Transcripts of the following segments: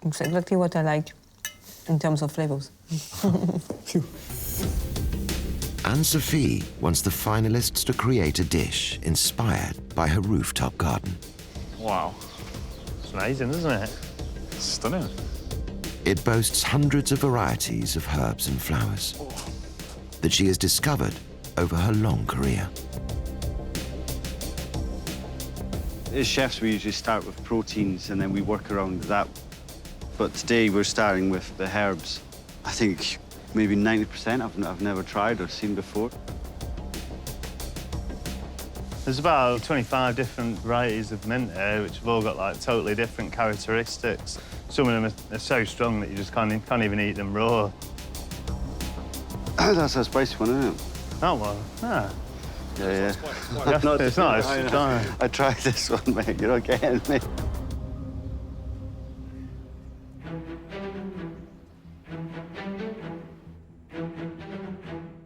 It's exactly what I like in terms of flavors. Anne Sophie wants the finalists to create a dish inspired by her rooftop garden. Wow. It's amazing, isn't it? It's stunning. It boasts hundreds of varieties of herbs and flowers that she has discovered over her long career. As chefs, we usually start with proteins and then we work around that. But today we're starting with the herbs. I think maybe 90% I've never tried or seen before. There's about 25 different varieties of mint here, which have all got like totally different characteristics. Some of them are so strong that you just can't even eat them raw. That's a spicy one, isn't it? That one? Yeah. Yeah. It's nice. I tried this one, mate. You're not getting me.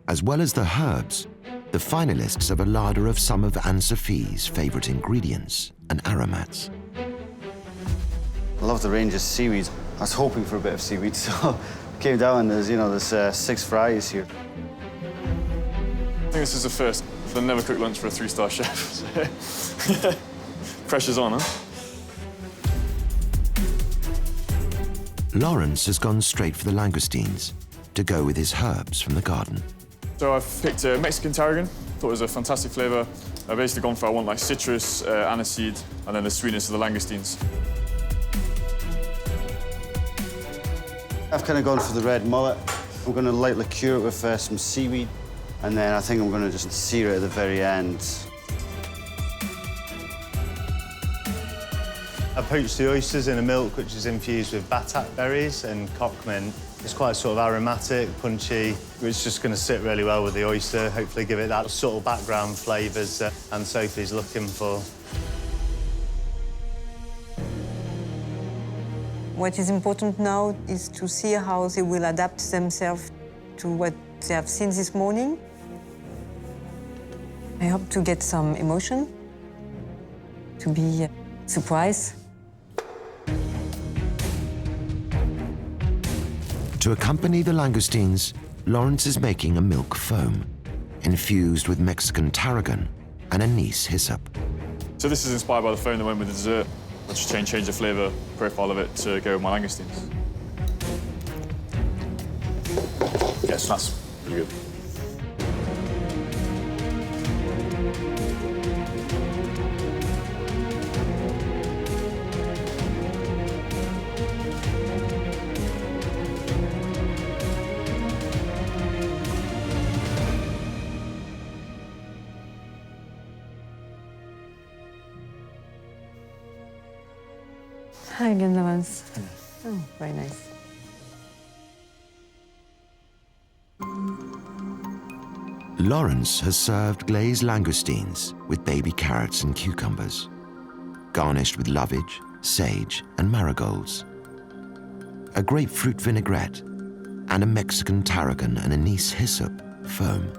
As well as the herbs, the finalists have a larder of some of Anne Sophie's favourite ingredients and aromats. I love the range of seaweeds. I was hoping for a bit of seaweed, so I came down and there's 6 varieties here. I think this is the first. I've never cooked lunch for a 3-star chef. So pressure's on, huh? Lawrence has gone straight for the langoustines to go with his herbs from the garden. So I've picked a Mexican tarragon. Thought it was a fantastic flavour. I've basically gone for, I want like citrus, aniseed, and then the sweetness of the langoustines. I've kind of gone for the red mullet. I'm going to lightly cure it with some seaweed, and then I think I'm going to just sear it at the very end. I poached the oysters in a milk which is infused with batat berries and cock mint. It's quite sort of aromatic, punchy, which is just going to sit really well with the oyster, hopefully give it that subtle background flavours that Anne Sophie's looking for. What is important now is to see how they will adapt themselves to what they have seen this morning. I hope to get some emotion, to be surprised. To accompany the langoustines, Lawrence is making a milk foam, infused with Mexican tarragon and anise hyssop. So this is inspired by the foam that went with the dessert. I just change the flavour profile of it to go with my langoustines. Yes, that's really good. Hi again, Lawrence. Oh, very nice. Lawrence has served glazed langoustines with baby carrots and cucumbers, garnished with lovage, sage, and marigolds, a grapefruit vinaigrette, and a Mexican tarragon and anise hyssop foam.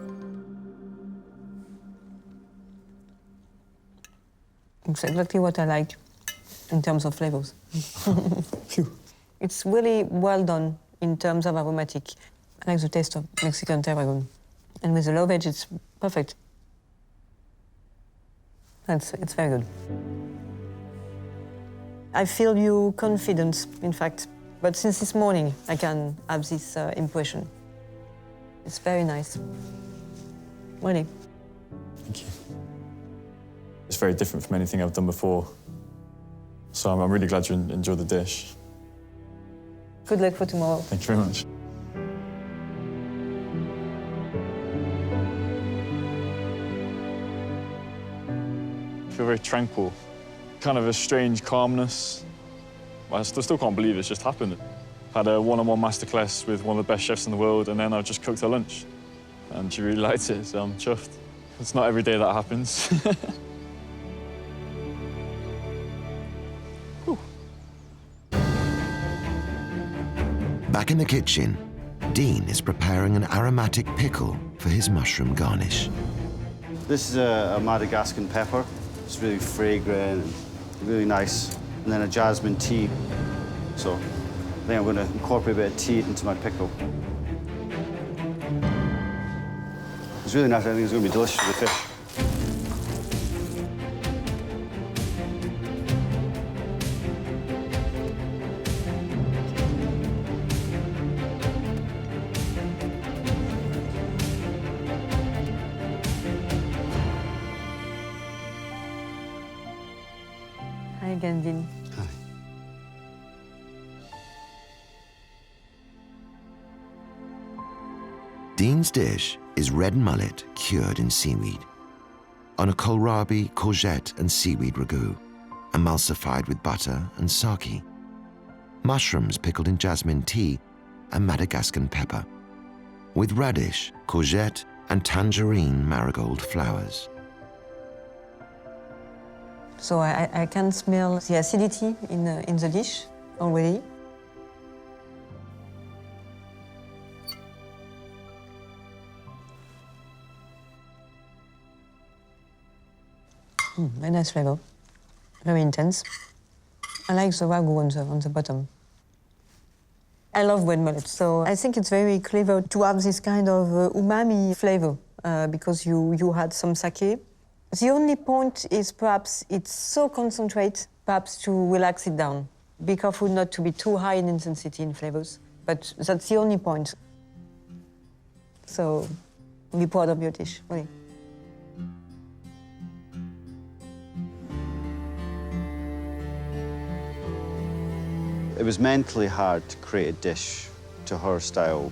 It's exactly what I like in terms of flavors. It's really well done in terms of aromatic. I like the taste of Mexican tarragon. And with the low veg, it's perfect. It's very good. I feel you confidence, in fact. But since this morning, I can have this impression. It's very nice. Really. Thank you. It's very different from anything I've done before. So I'm really glad you enjoyed the dish. Good luck for tomorrow. Thank you very much. I feel very tranquil. Kind of a strange calmness. I still can't believe it's just happened. Had a one-on-one masterclass with one of the best chefs in the world, and then I've just cooked her lunch. And she really liked it, so I'm chuffed. It's not every day that happens. Back in the kitchen, Dean is preparing an aromatic pickle for his mushroom garnish. This is a Madagascan pepper. It's really fragrant and really nice. And then a jasmine tea. So I think I'm going to incorporate a bit of tea into my pickle. It's really nice. I think it's going to be delicious with the fish. Hi again, Dean. Hi. Dean's dish is red mullet cured in seaweed, on a kohlrabi, courgette and seaweed ragu, emulsified with butter and sake, mushrooms pickled in jasmine tea and Madagascan pepper, with radish, courgette and tangerine marigold flowers. So I can smell the acidity in the dish already. Very nice flavor, very intense. I like the ragu on the bottom. I love red mullet, so I think it's very clever to have this kind of umami flavor because you had some sake. The only point is perhaps it's so concentrate, perhaps to relax it down. Be careful not to be too high in intensity in flavors, but that's the only point. So be proud of your dish, really. It was mentally hard to create a dish to her style.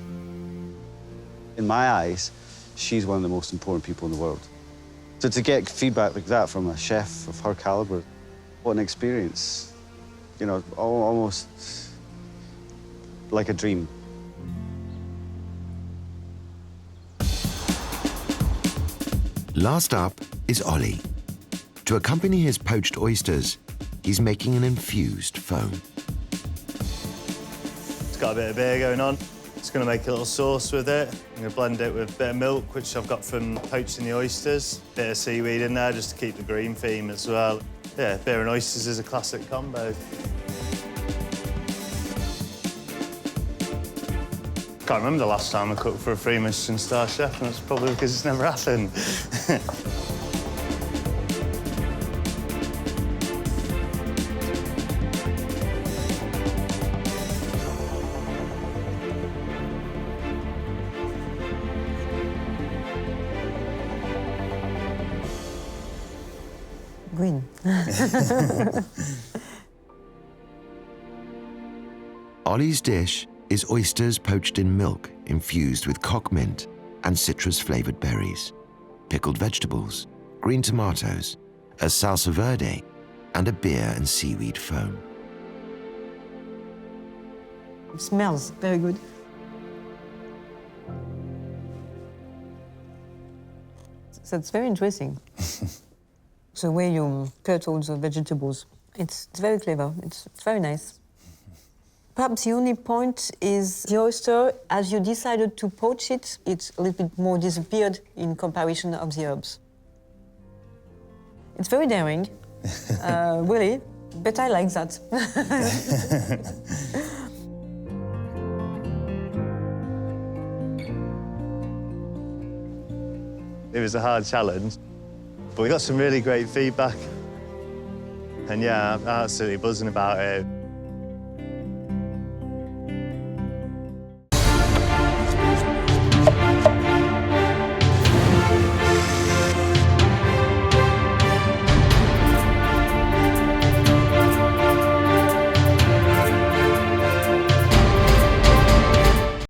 In my eyes, she's one of the most important people in the world. So to get feedback like that from a chef of her caliber, what an experience. You know, almost like a dream. Last up is Ollie. To accompany his poached oysters, he's making an infused foam. It's got a bit of beer going on. Just going to make a little sauce with it. I'm going to blend it with a bit of milk, which I've got from poaching the oysters. Bit of seaweed in there just to keep the green theme as well. Yeah, beer and oysters is a classic combo. Can't remember the last time I cooked for a 3 Michelin star chef, and it's probably because it's never happened. Green. Ollie's dish is oysters poached in milk infused with cock mint and citrus-flavored berries, pickled vegetables, green tomatoes, a salsa verde, and a beer and seaweed foam. It smells very good. So it's very interesting. The way you cut all the vegetables, it's very clever. It's very nice. Perhaps the only point is the oyster, as you decided to poach it, it's a little bit more disappeared in comparison of the herbs. It's very daring, really, but I like that. It was a hard challenge, but we got some really great feedback. And yeah, I'm absolutely buzzing about it.